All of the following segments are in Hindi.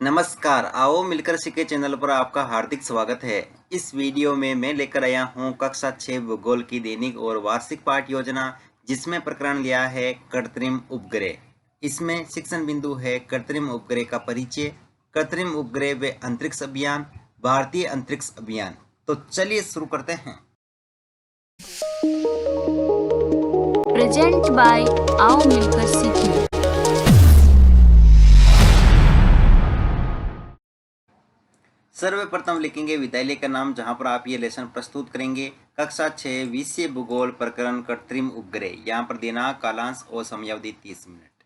नमस्कार, आओ मिलकर सीखे चैनल पर आपका हार्दिक स्वागत है। इस वीडियो में मैं लेकर आया हूँ कक्षा 6 भूगोल की दैनिक और वार्षिक पाठ योजना, जिसमें प्रकरण लिया है कृत्रिम उपग्रह। इसमें शिक्षण बिंदु है कृत्रिम उपग्रह का परिचय, कृत्रिम उपग्रह व अंतरिक्ष अभियान, भारतीय अंतरिक्ष अभियान। तो चलिए शुरू करते हैं। प्रेजेंट बाय आओ मिलकर सीखें। सर्वप्रथम लिखेंगे विद्यालय का नाम, जहां पर आप ये लेसन प्रस्तुत करेंगे। कक्षा 6 विषय भूगोल प्रकरण कृत्रिम उपग्रह। यहाँ पर दिनांक, कालांश और समयावधि 30 मिनट।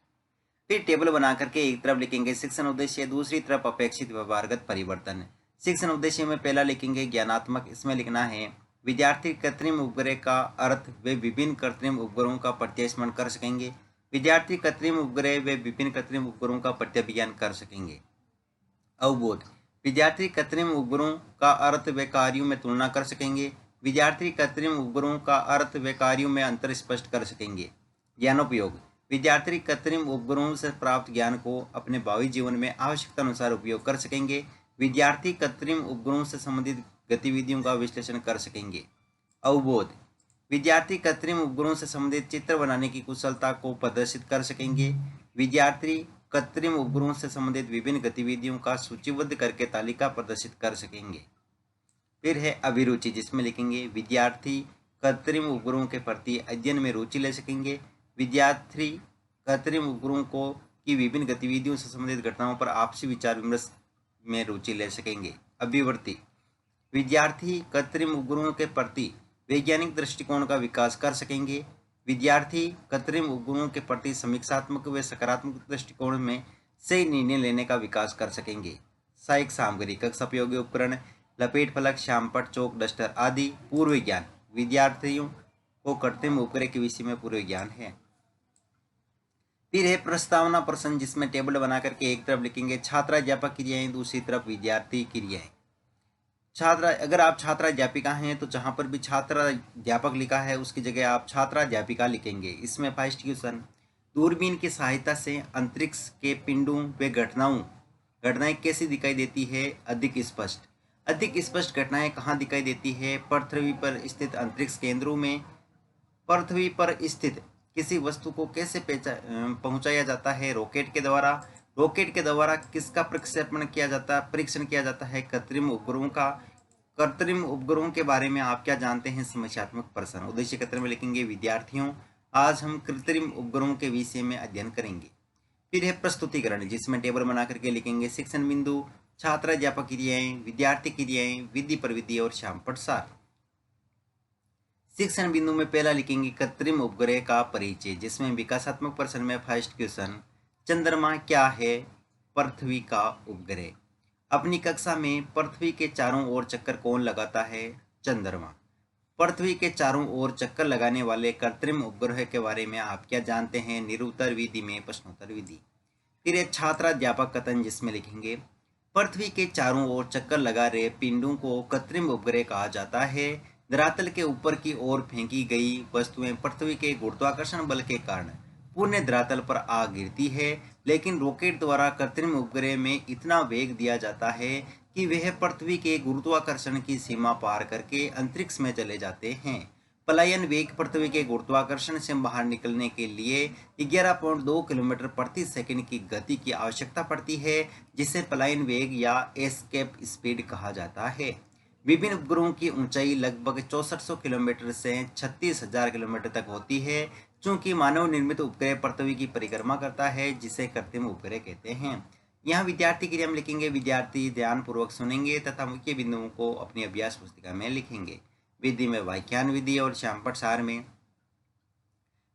फिर टेबल बना करके एक तरफ लिखेंगे शिक्षण उद्देश्य, दूसरी तरफ अपेक्षित व्यवहारगत परिवर्तन। शिक्षण उद्देश्य में पहला लिखेंगे ज्ञानात्मक। इसमें लिखना है विद्यार्थी कृत्रिम उपग्रह का अर्थ वे विभिन्न कृत्रिम उपग्रहों का प्रत्यस्मरण कर सकेंगे। विद्यार्थी कृत्रिम उपग्रह वे विभिन्न कृत्रिम उपग्रहों का प्रत्यभिज्ञान कर सकेंगे। अवबोध, विद्यार्थी कृत्रिम उपग्रहों का अर्थ व कार्यों में तुलना कर सकेंगे। विद्यार्थी कृत्रिम उपग्रहों का अर्थ व कार्यों में अंतर स्पष्ट कर सकेंगे। ज्ञानोपयोग, विद्यार्थी कृत्रिम उपग्रहों से प्राप्त ज्ञान को अपने भावी जीवन में आवश्यकता अनुसार उपयोग कर सकेंगे। विद्यार्थी कृत्रिम उपग्रहों से संबंधित गतिविधियों का विश्लेषण कर सकेंगे। अवबोध, विद्यार्थी कृत्रिम उपग्रहों से संबंधित चित्र बनाने की कुशलता को प्रदर्शित कर सकेंगे। विद्यार्थी कृत्रिम उपग्रहों से संबंधित विभिन्न गतिविधियों का सूचीबद्ध करके तालिका प्रदर्शित कर सकेंगे। फिर है अभिरुचि, जिसमें लिखेंगे विद्यार्थी कृत्रिम उपग्रहों के प्रति अध्ययन में रुचि ले सकेंगे। विद्यार्थी कृत्रिम उपग्रहों को की विभिन्न गतिविधियों से संबंधित घटनाओं पर आपसी विचार विमर्श में रुचि ले सकेंगे। अभिवृत्ति, विद्यार्थी कृत्रिम उपग्रहों के प्रति वैज्ञानिक दृष्टिकोण का विकास कर सकेंगे। विद्यार्थी कृत्रिम उपग्रहों के प्रति समीक्षात्मक व सकारात्मक दृष्टिकोण में सही निर्णय लेने का विकास कर सकेंगे। सहायक सामग्री, कक्षा उपयोगी उपकरण, लपेट फलक, श्यामपट्ट, चौक, डस्टर आदि। पूर्व ज्ञान, विद्यार्थियों को कृत्रिम उपग्रह के विषय में पूर्व ज्ञान है। फिर है प्रस्तावना प्रश्न, जिसमें टेबल बना करके एक तरफ लिखेंगे छात्राध्यापक क्रियाएं, दूसरी तरफ विद्यार्थी क्रियाएं। अगर आप छात्राध्यापिका हैं तो जहां पर भी छात्राध्यापक लिखा है उसकी जगह आप छात्राध्यापिका लिखेंगे। इसमें फर्स्ट क्वेश्चन, दूरबीन की सहायता से अंतरिक्ष के पिंडों व घटनाएं कैसी दिखाई देती है? अधिक स्पष्ट घटनाएं कहाँ दिखाई देती है? पृथ्वी पर स्थित अंतरिक्ष केंद्रों में। पृथ्वी पर स्थित किसी वस्तु को कैसे पहुंचाया जाता है? रॉकेट के द्वारा किसका परीक्षण किया जाता है? कृत्रिम उपग्रहों का। कृत्रिम उपग्रहों के बारे में आप क्या जानते हैं? समस्यात्मक प्रश्न। उद्देश्य क्षेत्र में लिखेंगे विद्यार्थियों, आज हम कृत्रिम उपग्रहों के विषय में अध्ययन करेंगे। फिर है प्रस्तुतिकरण, जिसमें टेबल बना करके लिखेंगे शिक्षण बिंदु, छात्राध्यापक क्रियाएं, विद्यार्थी क्रियाएं, विधि प्रविधि और श्यामपट्ट सार। शिक्षण बिंदु में पहला लिखेंगे कृत्रिम उपग्रह का परिचय, जिसमें विकासात्मक प्रश्न में फर्स्ट क्वेश्चन, चंद्रमा क्या है? पृथ्वी का उपग्रह। अपनी कक्षा में पृथ्वी के चारों ओर चक्कर कौन लगाता है? चंद्रमा। पृथ्वी के चारों ओर चक्कर लगाने वाले कृत्रिम उपग्रह के बारे में आप क्या जानते हैं? निरुत्तर विधि में प्रश्नोत्तर विधि। फिर एक छात्राध्यापक कथन, जिसमें लिखेंगे पृथ्वी के चारों ओर चक्कर लगा रहे पिंडों को कृत्रिम उपग्रह कहा जाता है। धरातल के ऊपर की ओर फेंकी गई वस्तुएं पृथ्वी के गुरुत्वाकर्षण बल के कारण पूर्ण धरातल पर आ गिरती है, लेकिन रॉकेट द्वारा कृत्रिम उपग्रह में इतना वेग दिया जाता है कि वह पृथ्वी के गुरुत्वाकर्षण की सीमा पार करके अंतरिक्ष में चले जाते हैं। पलायन वेग, पृथ्वी के गुरुत्वाकर्षण से बाहर निकलने के लिए 11.2 किलोमीटर प्रति सेकंड की गति की आवश्यकता पड़ती है, जिसे पलायन वेग या एस्केप स्पीड कहा जाता है। विभिन्न उपग्रहों की ऊंचाई लगभग 6400 किलोमीटर से 36,000 किलोमीटर तक होती है। चूंकि मानव निर्मित उपग्रह पृथ्वी की परिक्रमा करता है, जिसे कृत्रिम उपग्रह कहते हैं। यहाँ विद्यार्थी क्रिया में लिखेंगे विद्यार्थी ध्यान पूर्वक सुनेंगे तथा मुख्य बिंदुओं को अपनी अभ्यास पुस्तिका में लिखेंगे। विधि में व्याख्यान विधि और श्यामपट्ट सार में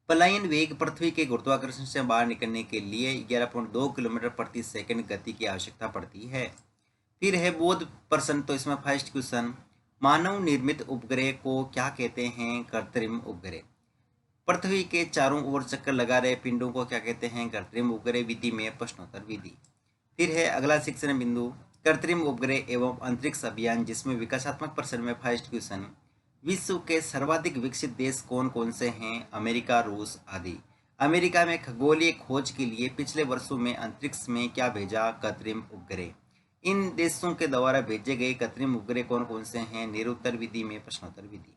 पलायन वेग, पृथ्वी के गुरुत्वाकर्षण से बाहर निकलने के लिए 11.2 किलोमीटर प्रति सेकंड गति की आवश्यकता पड़ती है। फिर है बोध प्रश्न, तो इसमें फर्स्ट क्वेश्चन, मानव निर्मित उपग्रह को क्या कहते हैं? कृत्रिम उपग्रह। पृथ्वी के चारों ओर चक्कर लगा रहे पिंडों को क्या कहते हैं? कृत्रिम उपग्रह। विधि में प्रश्नोत्तर विधि। फिर है अगला शिक्षण बिंदु, कृत्रिम उपग्रह एवं अंतरिक्ष अभियान, जिसमें विकासात्मक प्रश्न में फर्स्ट क्वेश्चन, विश्व के सर्वाधिक विकसित देश कौन कौन से हैं? अमेरिका, रूस आदि। अमेरिका में खगोलीय खोज के लिए पिछले वर्षों में अंतरिक्ष में क्या भेजा? कृत्रिम उपग्रह। इन देशों के द्वारा भेजे गए कृत्रिम उपग्रह कौन कौन से हैं? निरुत्तर विधि में प्रश्नोत्तर विधि।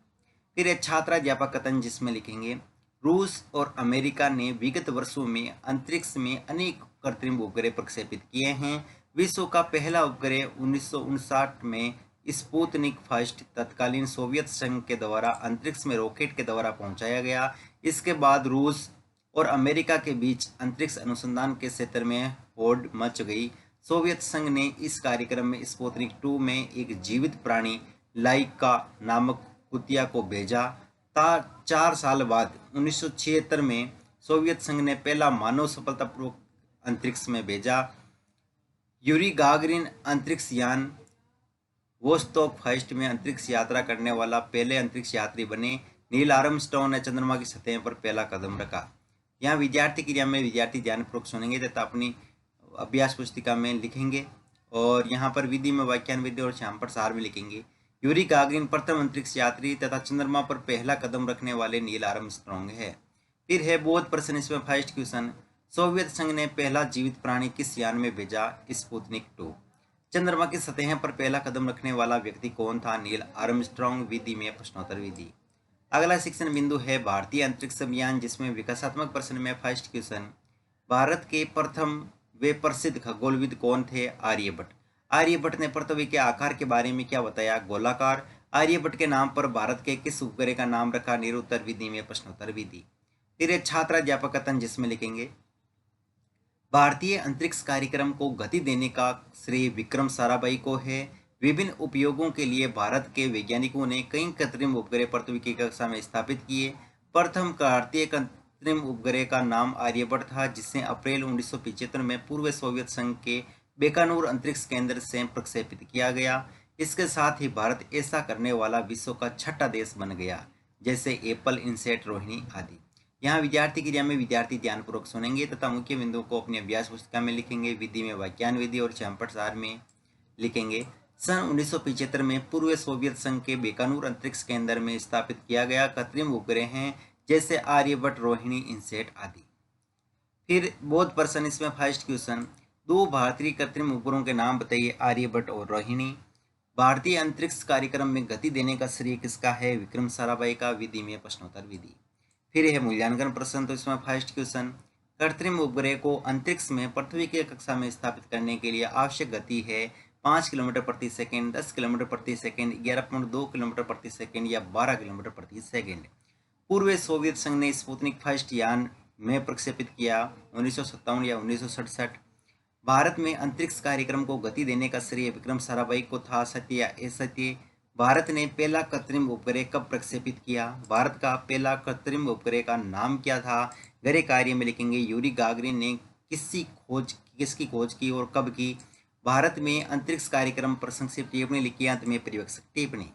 फिर है छात्राध्यापक कथन, जिसमें लिखेंगे रूस और अमेरिका ने विगत वर्षों में अंतरिक्ष में अनेक कृत्रिम उपग्रह प्रक्षेपित किए हैं। विश्व का पहला उपग्रह 1959 में स्पुतनिक फर्स्ट तत्कालीन सोवियत संघ के द्वारा अंतरिक्ष में रॉकेट के द्वारा पहुंचाया गया। इसके बाद रूस और अमेरिका के बीच अंतरिक्ष अनुसंधान के क्षेत्र में होड़ मच गई। सोवियत संघ ने इस कार्यक्रम में स्पुतनिक 2 में एक जीवित प्राणी लाइका नामक कुतिया को भेजा। 4 साल बाद 1976 में सोवियत संघ ने पहला मानव सफलतापूर्वक अंतरिक्ष में भेजा। यूरी गागरिन अंतरिक्ष यान वोस्तोक फर्स्ट में अंतरिक्ष यात्रा करने वाला पहले अंतरिक्ष यात्री बने। नील आर्मस्ट्रॉन्ग ने चंद्रमा की सतह पर पहला कदम रखा। यहाँ विद्यार्थी क्रिया में विद्यार्थी ध्यानपूर्वक सुनेंगे तथा अपनी अभ्यास पुस्तिका में लिखेंगे, और यहाँ पर विधि में व्याख्यान विधि और श्याम पर सार में लिखेंगे। यूरी गागरिन प्रथम अंतरिक्ष यात्री तथा चंद्रमा पर पहला कदम रखने वाले नील आर्मस्ट्रॉन्ग है। फिर है बोध प्रश्न, इसमें फर्स्ट क्वेश्चन, सोवियत संघ ने पहला जीवित प्राणी किस यान में भेजा? स्पुतनिक 2। चंद्रमा की सतह पर पहला कदम रखने वाला व्यक्ति कौन था? Neil Armstrong. विधि में प्रश्नोत्तर विधि। अगला शिक्षण बिंदु है भारतीय अंतरिक्ष अभियान, जिसमें विकासात्मक प्रश्न में फर्स्ट क्वेश्चन, भारत के प्रथम वे प्रसिद्ध खगोलविद कौन थे? आर्यभट्ट। आर्यभट्ट ने पृथ्वी के आकार के बारे में क्या बताया? गोलाकार। आर्यभट्ट के नाम पर भारत के किस उपग्रह का नाम रखा? निरुत्तर विधि में प्रश्नोत्तर विधि। फिर छात्राध्यापक कथन, जिसमें लिखेंगे भारतीय अंतरिक्ष कार्यक्रम को गति देने का श्रेय विक्रम साराभाई को है। विभिन्न उपयोगों के लिए भारत के वैज्ञानिकों ने कई कृत्रिम उपग्रह पृथ्वी की कक्षा में स्थापित किए। प्रथम भारतीय कृत्रिम उपग्रह का नाम आर्यभट्ट था, जिसे अप्रैल 1975 में पूर्व सोवियत संघ के बेकानूर अंतरिक्ष केंद्र से प्रक्षेपित किया गया। इसके साथ ही भारत ऐसा करने वाला विश्व का छठा देश बन गया, जैसे एप्पल, इनसेट, रोहिणी आदि। यहाँ विद्यार्थी क्रिया में विद्यार्थी ध्यानपूर्वक सुनेंगे तथा मुख्य बिंदुओं को अपनी अभ्यास पुस्तिका में लिखेंगे। विधि में व्याख्यान विधि और श्यामपट सार में लिखेंगे। सन 1975 में पूर्व सोवियत संघ के बेकानूर अंतरिक्ष केंद्र में स्थापित किया गया कृत्रिम उपग्रह हैं, जैसे आर्यभट्ट, रोहिणी, इनसेट आदि। फिर बोध प्रश्न, इसमें फर्स्ट क्वेश्चन, 2 भारतीय कृत्रिम उपग्रहों के नाम बताइए? आर्यभट्ट और रोहिणी। भारतीय अंतरिक्ष कार्यक्रम में गति देने का श्रेय किसका है? विक्रम साराभाई का। विधि में प्रश्नोत्तर विधि। फिर है मूल्यांकन प्रश्न, तो इसमें फर्स्ट क्वेश्चन, कृत्रिम उपग्रह को अंतरिक्ष में पृथ्वी की कक्षा में स्थापित करने के लिए आवश्यक गति है 5 किलोमीटर प्रति सेकंड, 10 किलोमीटर प्रति सेकंड, 11.2 किलोमीटर प्रति सेकंड या 12 किलोमीटर प्रति सेकंड। पूर्व सोवियत संघ ने स्पुतनिक फर्स्ट यान में प्रक्षेपित किया 1957 या 1967। भारत में अंतरिक्ष कार्यक्रम को गति देने का श्रेय विक्रम साराभाई को था। सत्य या असत्य? भारत ने पहला कृत्रिम उपग्रह कब प्रक्षेपित किया? भारत का पहला कृत्रिम उपग्रह का नाम क्या था? गहरे कार्य में लिखेंगे यूरी गागरिन ने किसकी खोज की और कब की? भारत में अंतरिक्ष कार्यक्रम पर संक्षिप्त टिप्पणी लिखी। अंत में पर्यवेक्षक टिप्पणी।